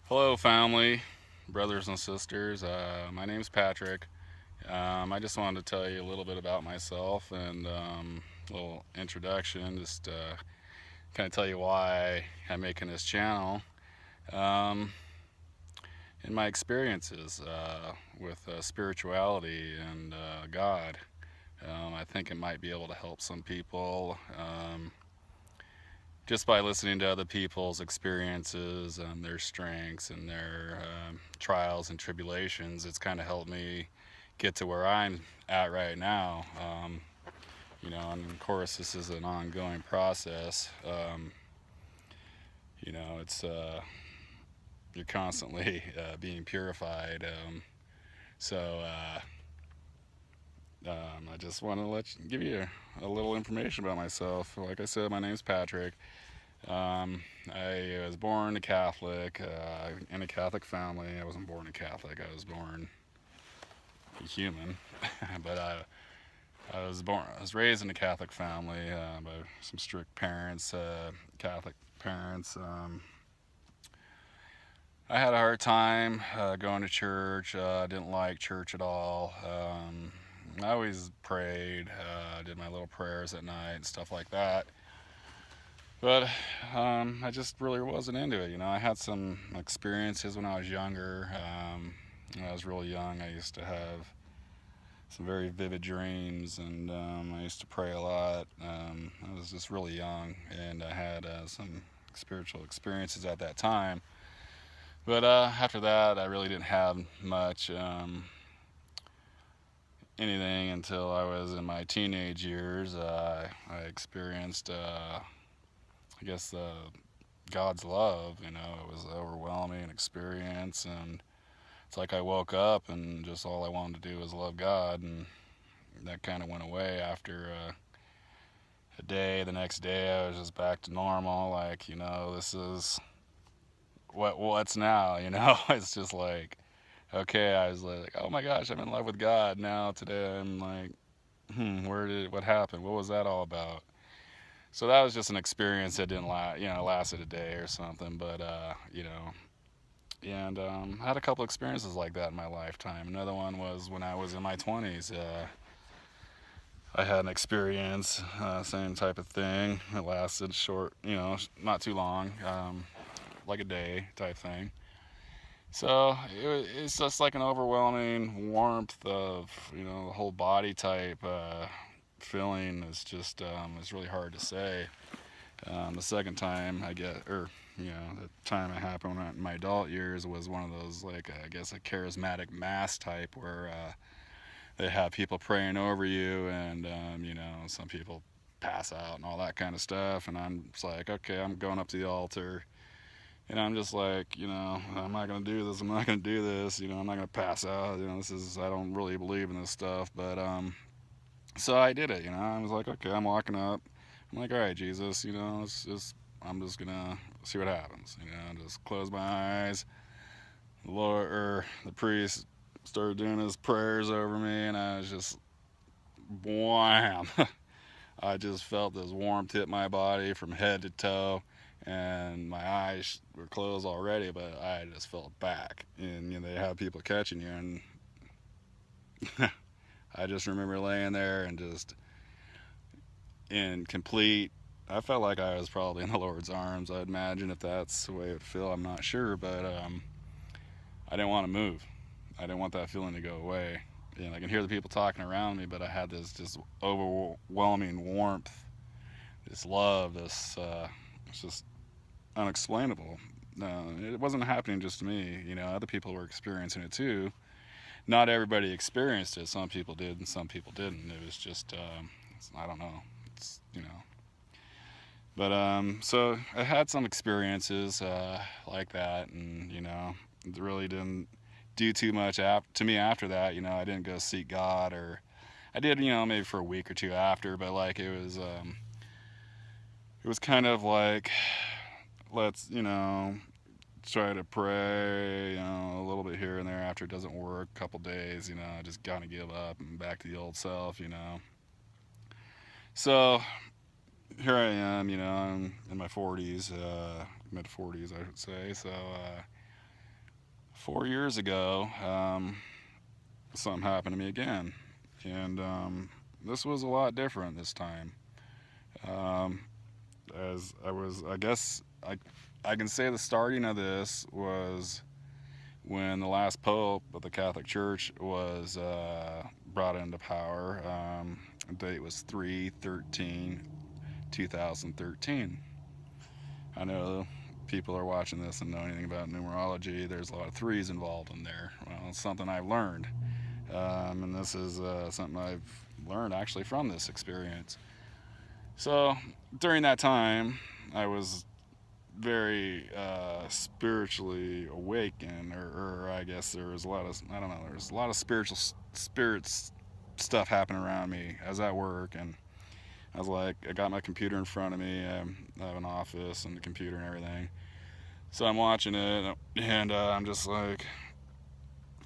Hello, family, brothers and sisters. My name's Patrick. I just wanted to tell you a little bit about myself and a little introduction, just kind of tell you why I'm making this channel. Um, in my experiences with spirituality and God, I think it might be able to help some people. Just by listening to other people's experiences and their strengths and their trials and tribulations, it's kind of helped me get to where I'm at right now. And of course, this is an ongoing process. It's you're constantly being purified. So I just want to give you a little information about myself. Like I said, my name's Patrick. I was born a Catholic, in a Catholic family. I wasn't born a Catholic. I was born a human, but I was raised in a Catholic family by some strict parents, Catholic parents. I had a hard time going to church. I didn't like church at all. I always prayed, did my little prayers at night and stuff like that. But I just really wasn't into it. I had some experiences when I was younger. When I was really young, I used to have some very vivid dreams, and I used to pray a lot. I was just really young, and I had some spiritual experiences at that time. But after that, I really didn't have much anything until I was in my teenage years. I experienced, I guess, God's love. It was an overwhelming experience, and it's like I woke up and just all I wanted to do was love God, and that kind of went away after a day. The next day, I was just back to normal. Like, this is what's now. It's just like, okay. I was like, oh my gosh, I'm in love with God now. Today, I'm like, what happened? What was that all about? So that was just an experience that didn't last, lasted a day or something. But and I had a couple experiences like that in my lifetime. Another one was when I was in my 20s. I had an experience, same type of thing. It lasted short, not too long, like a day type thing. So it's just like an overwhelming warmth of, the whole body type feeling. Is just it's really hard to say. The second time I get, or the time it happened in my adult years was one of those, like, I guess, a charismatic mass type where they have people praying over you, and some people pass out and all that kind of stuff. And I'm just like, okay, I'm going up to the altar, and I'm just like, I'm not gonna do this. I'm not gonna do this. I'm not gonna pass out. This is, I don't really believe in this stuff, but so I did it. I was like, okay, I'm walking up. I'm like, all right, Jesus, it's just, I'm just gonna see what happens. Just close my eyes. The Lord, or the priest, started doing his prayers over me, and I was just, wham. I just felt this warmth hit my body from head to toe, and my eyes were closed already, but I just felt back. And they have people catching you, and I just remember laying there and just in complete. I felt like I was probably in the Lord's arms. I'd imagine, if that's the way it would feel. I'm not sure, but I didn't want to move. I didn't want that feeling to go away. And I can hear the people talking around me, but I had this just overwhelming warmth, this love, this it's just unexplainable. It wasn't happening just to me. Other people were experiencing it too. Not everybody experienced it. Some people did, and some people didn't. It was just, I don't know. But so I had some experiences like that, and it really didn't do too much to me after that. I didn't go seek God, or I did, maybe for a week or two after, but like it was kind of like, let's, try to pray, a little bit here and there. After it doesn't work, a couple days, I just kind of give up and back to the old self. So here I am, I'm in my 40s, mid 40s, I should say. So 4 years ago, something happened to me again, and this was a lot different this time. Um, as I guess I can say the starting of this was when the last pope of the Catholic Church was brought into power. The date was 3/13/2013. I know people are watching this and know anything about numerology. There's a lot of threes involved in there. Well, it's something I've learned, and this is something I've learned actually from this experience. So during that time, I was very spiritually awakened, or I guess there was a lot of, I don't know, there was a lot of spirits stuff happening around me. I was at work, and I was like, I got my computer in front of me. I have an office and the computer and everything. So I'm watching it, and I'm just like,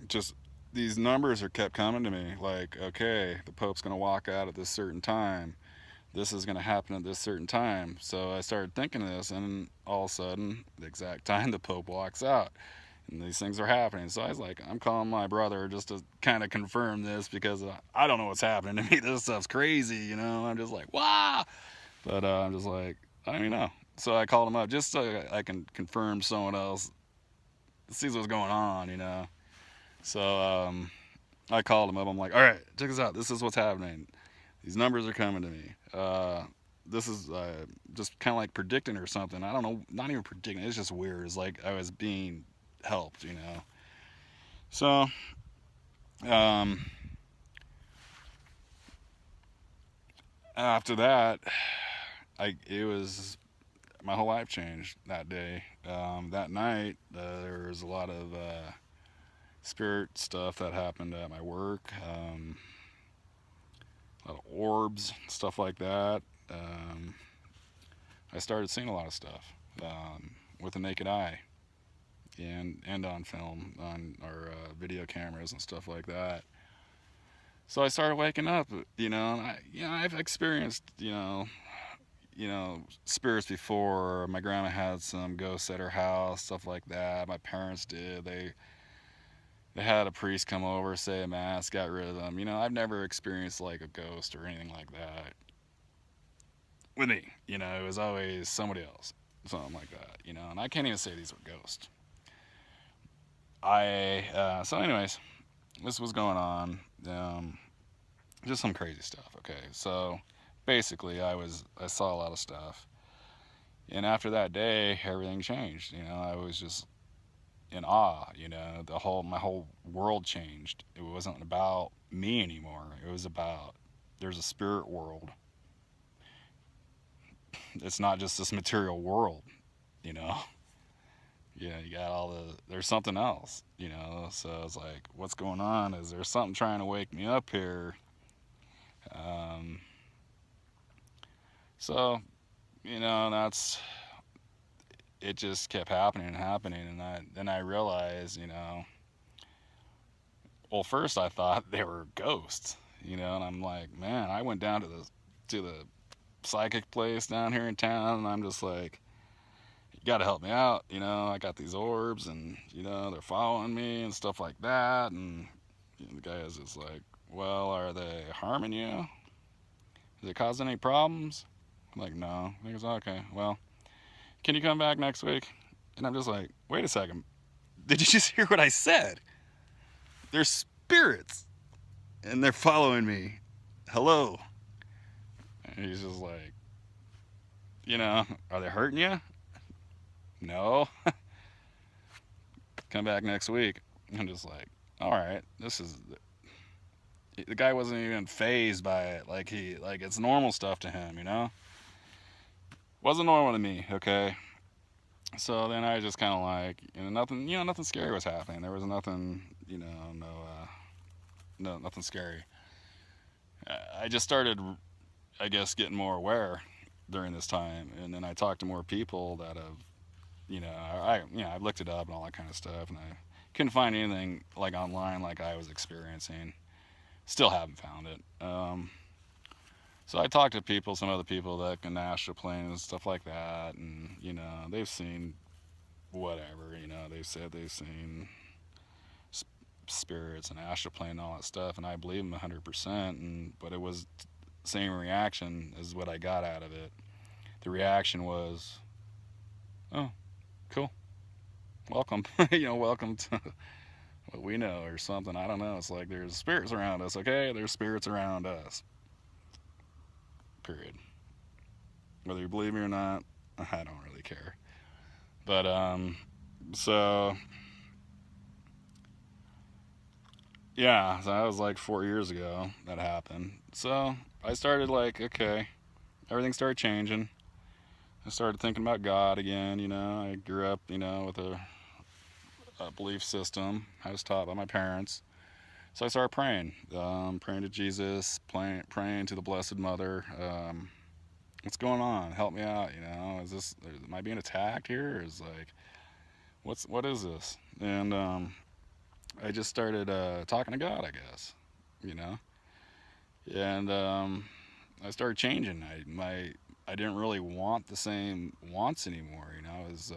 just these numbers are kept coming to me. Like, okay, the Pope's gonna walk out at this certain time. This is gonna happen at this certain time. So I started thinking of this, and all of a sudden, the exact time the Pope walks out, and these things are happening. So I was like, I'm calling my brother just to kind of confirm this, because I don't know what's happening to me. This stuff's crazy, you know. I'm just like, wow. But I'm just like, I don't even know. So I called him up just so I can confirm someone else sees what's going on, you know. So I called him up. I'm like, all right, check this out. This is what's happening. These numbers are coming to me. This is just kind of like predicting or something. I don't know. Not even predicting. It's just weird. It's like I was being helped, you know. So um, after that, it was my whole life changed that day. That night, there was a lot of spirit stuff that happened at my work. A lot of orbs, stuff like that. Um, I started seeing a lot of stuff with the naked eye, and on film, on our video cameras and stuff like that. So I started waking up, you know. And I've experienced, spirits before. My grandma had some ghosts at her house, stuff like that. My parents did. They had a priest come over, say a mass, got rid of them. You know, I've never experienced like a ghost or anything like that with me. You know, it was always somebody else, something like that. You know, and I can't even say these were ghosts. So anyways, this was going on. Just some crazy stuff. Okay, so basically, I saw a lot of stuff, and after that day, everything changed. You know, I was just in awe. You know, my whole world changed. It wasn't about me anymore. It was about, there's a spirit world. It's not just this material world. You know, yeah, you got there's something else. You know, so it's like, what's going on? Is there something trying to wake me up here? Um, so that's, it just kept happening and happening, and then I realized, well, first I thought they were ghosts, and I'm like, man, I went down to the psychic place down here in town, and I'm just like, you got to help me out, I got these orbs, and they're following me and stuff like that, and the guy is just like, well, are they harming you? Is it causing any problems? I'm like, no. He goes, okay, well, can you come back next week? And I'm just like, wait a second, did you just hear what I said? They're spirits, and they're following me. Hello. And he's just like, are they hurting you? No. Come back next week. I'm just like, all right, the guy wasn't even phased by it. Like it's normal stuff to him, Wasn't normal to me, okay? So then I just kind of like, nothing scary was happening. There was nothing, no, nothing scary. I just started, I guess, getting more aware during this time, and then I talked to more people that have, I've looked it up and all that kind of stuff, and I couldn't find anything like online like I was experiencing. Still haven't found it. So I talked to some other people that can astral plane and stuff like that, and they've seen whatever. They've said they've seen spirits and astral plane and all that stuff, and I believe them 100%. But it was the same reaction as what I got out of it. The reaction was, oh, cool, welcome, welcome to what we know or something. I don't know. It's like there's spirits around us. Okay, there's spirits around us. Period. Whether you believe me or not, I don't really care. But so yeah, so that was like 4 years ago that happened. So I started like, okay, everything started changing. I started thinking about God again. I grew up, with a belief system. I was taught by my parents. So I started praying, praying to Jesus, praying to the Blessed Mother. What's going on? Help me out. Am I being attacked here? Or is like, what is this? And I just started talking to God, I guess, you know, and I started changing. I didn't really want the same wants anymore. It was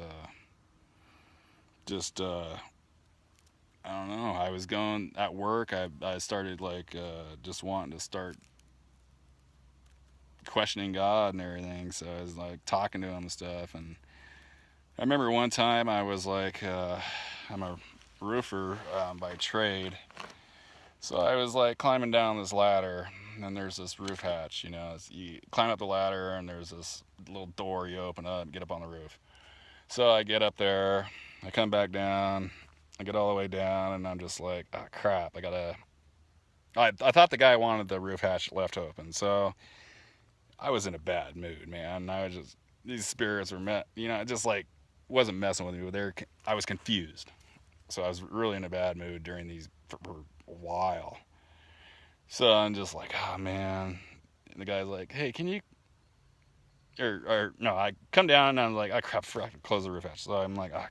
just I don't know. I was going at work. I started like just wanting to start questioning God and everything. So I was like talking to him and stuff. And I remember one time I was like, I'm a roofer by trade. So I was like climbing down this ladder, and then there's this roof hatch. You climb up the ladder, and there's this little door you open up and get up on the roof. So I get up there, I come back down, I get all the way down, and I'm just like, oh crap, I thought the guy wanted the roof hatch left open, so I was in a bad mood, man. These spirits were it just like wasn't messing with me. I was confused, so I was really in a bad mood during these for a while. So I'm just like, oh man. And the guy's like, hey, can you or no, I come down and I'm like, oh crap, I forgot to close the roof hatch. So I'm like, oh